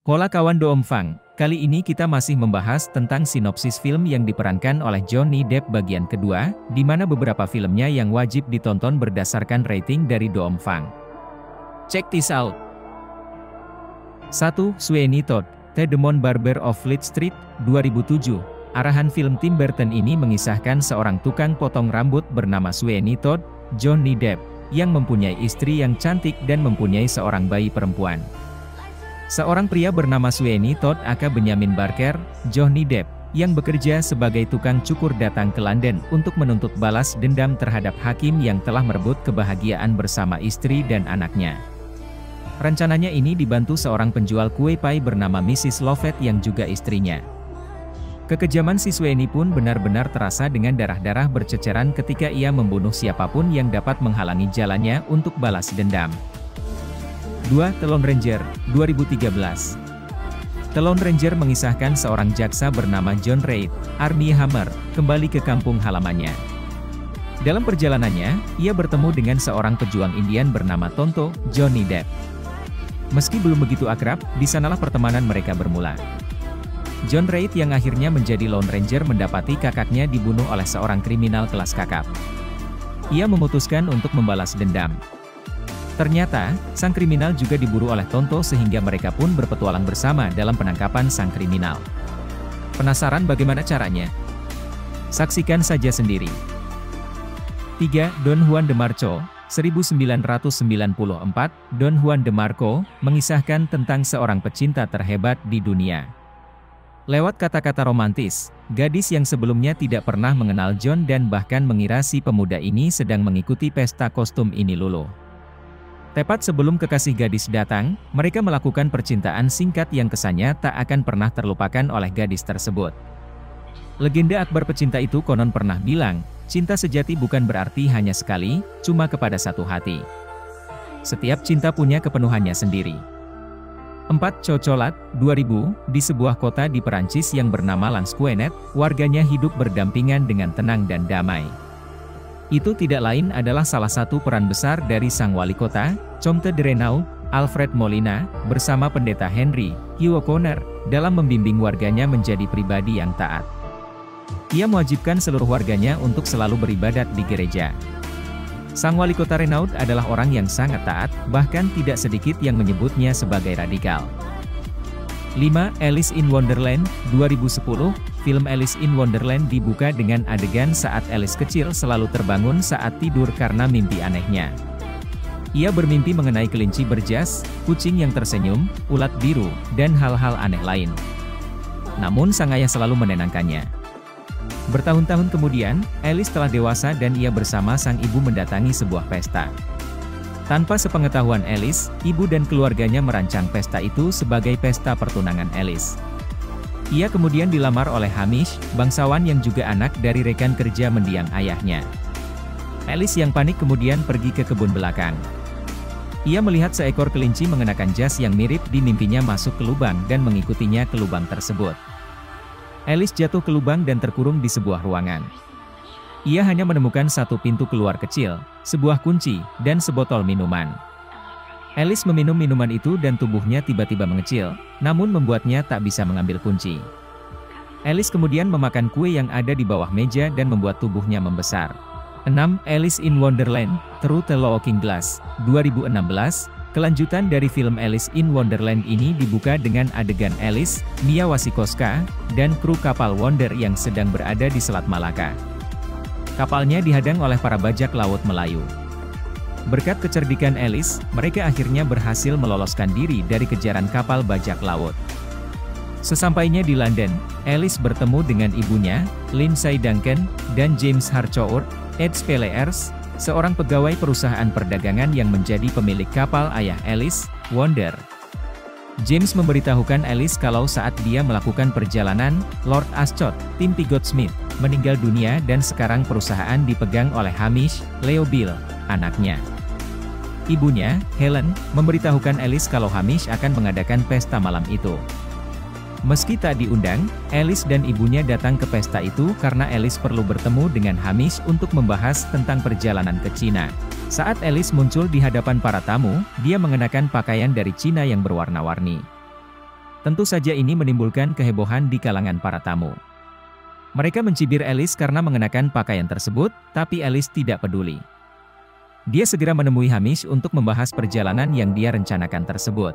Hola kawan Doomfang, kali ini kita masih membahas tentang sinopsis film yang diperankan oleh Johnny Depp bagian kedua, di mana beberapa filmnya yang wajib ditonton berdasarkan rating dari Doomfang. Check this out. 1. Sweeney Todd, The Demon Barber of Fleet Street, 2007. Arahan film Tim Burton ini mengisahkan seorang tukang potong rambut bernama Sweeney Todd, Johnny Depp, yang mempunyai istri yang cantik dan mempunyai seorang bayi perempuan. Seorang pria bernama Sweeney Todd aka Benjamin Barker, Johnny Depp, yang bekerja sebagai tukang cukur datang ke London untuk menuntut balas dendam terhadap hakim yang telah merebut kebahagiaan bersama istri dan anaknya. Rencananya ini dibantu seorang penjual kue pie bernama Mrs. Lovett yang juga istrinya. Kekejaman si Sweeney pun benar-benar terasa dengan darah-darah berceceran ketika ia membunuh siapapun yang dapat menghalangi jalannya untuk balas dendam. 2. The Lone Ranger, 2013. The Lone Ranger mengisahkan seorang jaksa bernama John Reid, Armie Hammer, kembali ke kampung halamannya. Dalam perjalanannya, ia bertemu dengan seorang pejuang Indian bernama Tonto, Johnny Depp. Meski belum begitu akrab, di sanalah pertemanan mereka bermula. John Reid yang akhirnya menjadi Lone Ranger mendapati kakaknya dibunuh oleh seorang kriminal kelas kakap. Ia memutuskan untuk membalas dendam. Ternyata, sang kriminal juga diburu oleh Tonto sehingga mereka pun berpetualang bersama dalam penangkapan sang kriminal. Penasaran bagaimana caranya? Saksikan saja sendiri. 3. Don Juan de Marco, 1994. Don Juan de Marco mengisahkan tentang seorang pecinta terhebat di dunia. Lewat kata-kata romantis, gadis yang sebelumnya tidak pernah mengenal John dan bahkan mengira si pemuda ini sedang mengikuti pesta kostum ini luluh. Tepat sebelum kekasih gadis datang, mereka melakukan percintaan singkat yang kesannya tak akan pernah terlupakan oleh gadis tersebut. Legenda akbar pecinta itu konon pernah bilang, cinta sejati bukan berarti hanya sekali, cuma kepada satu hati. Setiap cinta punya kepenuhannya sendiri. 4. Cocolat, 2000, di sebuah kota di Perancis yang bernama Lansquenet, warganya hidup berdampingan dengan tenang dan damai. Itu tidak lain adalah salah satu peran besar dari sang wali kota, Comte de Renaud, Alfred Molina, bersama pendeta Henry, Hugh O'Connor, dalam membimbing warganya menjadi pribadi yang taat. Ia mewajibkan seluruh warganya untuk selalu beribadat di gereja. Sang wali kota Renaud adalah orang yang sangat taat, bahkan tidak sedikit yang menyebutnya sebagai radikal. 5. Alice in Wonderland, 2010. Film Alice in Wonderland dibuka dengan adegan saat Alice kecil selalu terbangun saat tidur karena mimpi anehnya. Ia bermimpi mengenai kelinci berjas, kucing yang tersenyum, ulat biru, dan hal-hal aneh lain. Namun sang ayah selalu menenangkannya. Bertahun-tahun kemudian, Alice telah dewasa dan ia bersama sang ibu mendatangi sebuah pesta. Tanpa sepengetahuan Alice, ibu dan keluarganya merancang pesta itu sebagai pesta pertunangan Alice. Ia kemudian dilamar oleh Hamish, bangsawan yang juga anak dari rekan kerja mendiang ayahnya. Alice yang panik kemudian pergi ke kebun belakang. Ia melihat seekor kelinci mengenakan jas yang mirip di mimpinya masuk ke lubang dan mengikutinya ke lubang tersebut. Alice jatuh ke lubang dan terkurung di sebuah ruangan. Ia hanya menemukan satu pintu keluar kecil, sebuah kunci, dan sebotol minuman. Alice meminum minuman itu dan tubuhnya tiba-tiba mengecil, namun membuatnya tak bisa mengambil kunci. Alice kemudian memakan kue yang ada di bawah meja dan membuat tubuhnya membesar. 6. Alice in Wonderland, Through the Looking Glass, 2016. Kelanjutan dari film Alice in Wonderland ini dibuka dengan adegan Alice, Mia Wasikowska, dan kru kapal Wonder yang sedang berada di Selat Malaka. Kapalnya dihadang oleh para bajak laut Melayu. Berkat kecerdikan Alice, mereka akhirnya berhasil meloloskan diri dari kejaran kapal bajak laut. Sesampainya di London, Alice bertemu dengan ibunya, Lindsay Duncan, dan James Harcourt, Ed Speleers, seorang pegawai perusahaan perdagangan yang menjadi pemilik kapal ayah Alice, Wonder. James memberitahukan Alice kalau saat dia melakukan perjalanan, Lord Ascot, Timothy Goldsmith, meninggal dunia dan sekarang perusahaan dipegang oleh Hamish, Leo Bill, anaknya. Ibunya, Helen, memberitahukan Alice kalau Hamish akan mengadakan pesta malam itu. Meski tak diundang, Alice dan ibunya datang ke pesta itu karena Alice perlu bertemu dengan Hamish untuk membahas tentang perjalanan ke Cina. Saat Alice muncul di hadapan para tamu, dia mengenakan pakaian dari Cina yang berwarna-warni. Tentu saja ini menimbulkan kehebohan di kalangan para tamu. Mereka mencibir Alice karena mengenakan pakaian tersebut, tapi Alice tidak peduli. Dia segera menemui Hamish untuk membahas perjalanan yang dia rencanakan tersebut.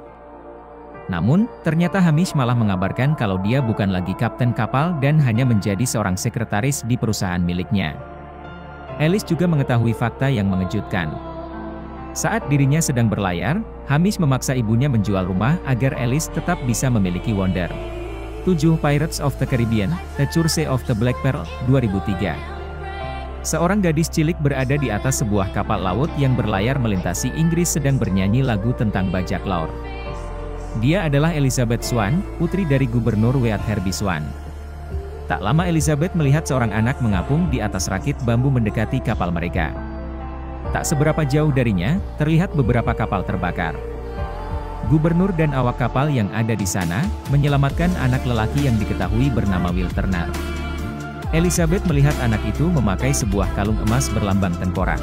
Namun, ternyata Hamish malah mengabarkan kalau dia bukan lagi kapten kapal dan hanya menjadi seorang sekretaris di perusahaan miliknya. Alice juga mengetahui fakta yang mengejutkan. Saat dirinya sedang berlayar, Hamish memaksa ibunya menjual rumah agar Alice tetap bisa memiliki Wonder. 7 Pirates of the Caribbean, The Curse of the Black Pearl, 2003. Seorang gadis cilik berada di atas sebuah kapal laut yang berlayar melintasi Inggris sedang bernyanyi lagu tentang bajak laut. Dia adalah Elizabeth Swann, putri dari Gubernur Weat Herbie Swann. Tak lama Elizabeth melihat seorang anak mengapung di atas rakit bambu mendekati kapal mereka. Tak seberapa jauh darinya, terlihat beberapa kapal terbakar. Gubernur dan awak kapal yang ada di sana, menyelamatkan anak lelaki yang diketahui bernama Will Turner. Elizabeth melihat anak itu memakai sebuah kalung emas berlambang tengkorak.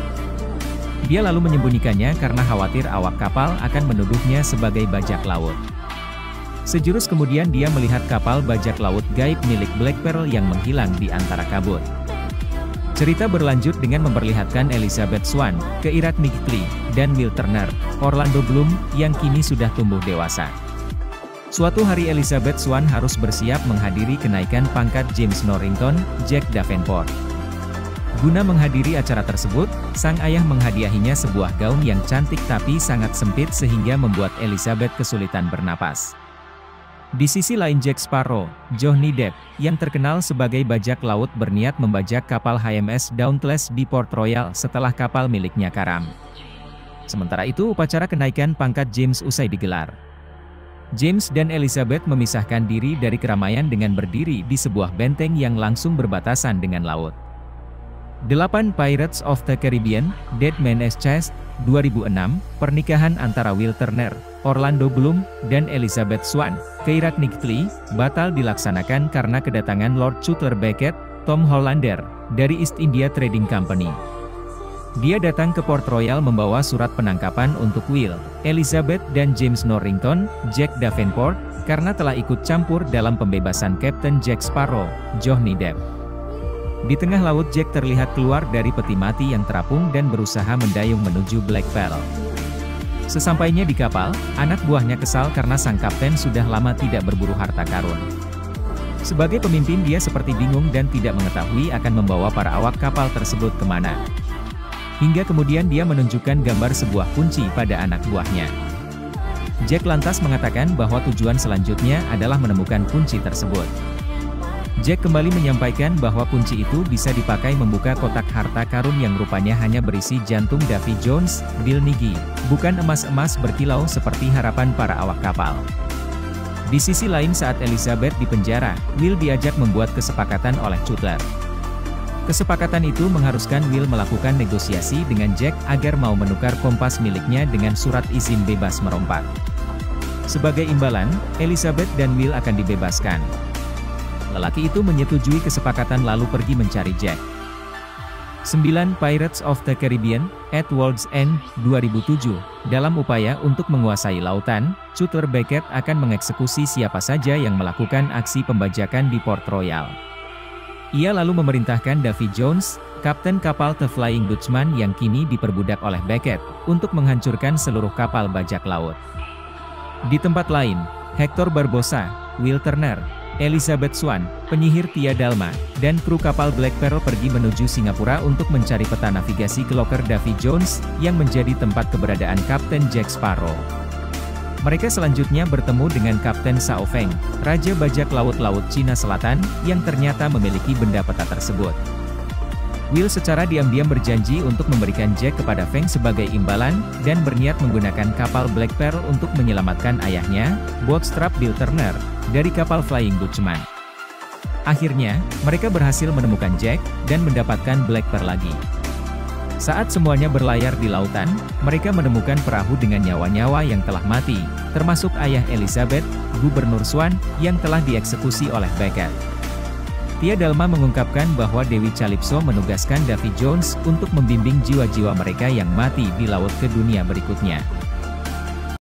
Dia lalu menyembunyikannya karena khawatir awak kapal akan menuduhnya sebagai bajak laut. Sejurus kemudian dia melihat kapal bajak laut gaib milik Black Pearl yang menghilang di antara kabut. Cerita berlanjut dengan memperlihatkan Elizabeth Swann, Keira Knightley, dan Will Turner, Orlando Bloom, yang kini sudah tumbuh dewasa. Suatu hari Elizabeth Swann harus bersiap menghadiri kenaikan pangkat James Norrington, Jack Davenport. Guna menghadiri acara tersebut, sang ayah menghadiahinya sebuah gaun yang cantik tapi sangat sempit sehingga membuat Elizabeth kesulitan bernapas. Di sisi lain Jack Sparrow, Johnny Depp, yang terkenal sebagai bajak laut berniat membajak kapal HMS Dauntless di Port Royal setelah kapal miliknya karam. Sementara itu upacara kenaikan pangkat James usai digelar. James dan Elizabeth memisahkan diri dari keramaian dengan berdiri di sebuah benteng yang langsung berbatasan dengan laut. 8 Pirates of the Caribbean, Dead Man's Chest, 2006, pernikahan antara Will Turner, Orlando Bloom, dan Elizabeth Swann, Keira Knightley, batal dilaksanakan karena kedatangan Lord Cutler Beckett, Tom Hollander, dari East India Trading Company. Dia datang ke Port Royal membawa surat penangkapan untuk Will, Elizabeth dan James Norrington, Jack Davenport, karena telah ikut campur dalam pembebasan Kapten Jack Sparrow, Johnny Depp. Di tengah laut Jack terlihat keluar dari peti mati yang terapung dan berusaha mendayung menuju Black Pearl. Sesampainya di kapal, anak buahnya kesal karena sang kapten sudah lama tidak berburu harta karun. Sebagai pemimpin dia seperti bingung dan tidak mengetahui akan membawa para awak kapal tersebut kemana. Hingga kemudian dia menunjukkan gambar sebuah kunci pada anak buahnya. Jack lantas mengatakan bahwa tujuan selanjutnya adalah menemukan kunci tersebut. Jack kembali menyampaikan bahwa kunci itu bisa dipakai membuka kotak harta karun yang rupanya hanya berisi jantung Davy Jones, Bill Nighy, bukan emas-emas berkilau seperti harapan para awak kapal. Di sisi lain saat Elizabeth di penjara, Will diajak membuat kesepakatan oleh Cutler. Kesepakatan itu mengharuskan Will melakukan negosiasi dengan Jack agar mau menukar kompas miliknya dengan surat izin bebas merompak. Sebagai imbalan, Elizabeth dan Will akan dibebaskan. Lelaki itu menyetujui kesepakatan lalu pergi mencari Jack. 9 Pirates of the Caribbean, at World's End, 2007. Dalam upaya untuk menguasai lautan, Cutler Beckett akan mengeksekusi siapa saja yang melakukan aksi pembajakan di Port Royal. Ia lalu memerintahkan Davy Jones, kapten kapal The Flying Dutchman yang kini diperbudak oleh Beckett, untuk menghancurkan seluruh kapal bajak laut. Di tempat lain, Hector Barbossa, Will Turner, Elizabeth Swann, penyihir Tia Dalma, dan kru kapal Black Pearl pergi menuju Singapura untuk mencari peta navigasi ke loker Davy Jones, yang menjadi tempat keberadaan Kapten Jack Sparrow. Mereka selanjutnya bertemu dengan Kapten Sao Feng, Raja Bajak Laut Cina Selatan, yang ternyata memiliki benda peta tersebut. Will secara diam-diam berjanji untuk memberikan Jack kepada Feng sebagai imbalan, dan berniat menggunakan kapal Black Pearl untuk menyelamatkan ayahnya, Boatstrap Bill Turner, dari kapal Flying Dutchman. Akhirnya, mereka berhasil menemukan Jack, dan mendapatkan Black Pearl lagi. Saat semuanya berlayar di lautan, mereka menemukan perahu dengan nyawa-nyawa yang telah mati, termasuk ayah Elizabeth, Gubernur Swann, yang telah dieksekusi oleh Beckett. Tia Dalma mengungkapkan bahwa Dewi Calypso menugaskan Davy Jones untuk membimbing jiwa-jiwa mereka yang mati di laut ke dunia berikutnya.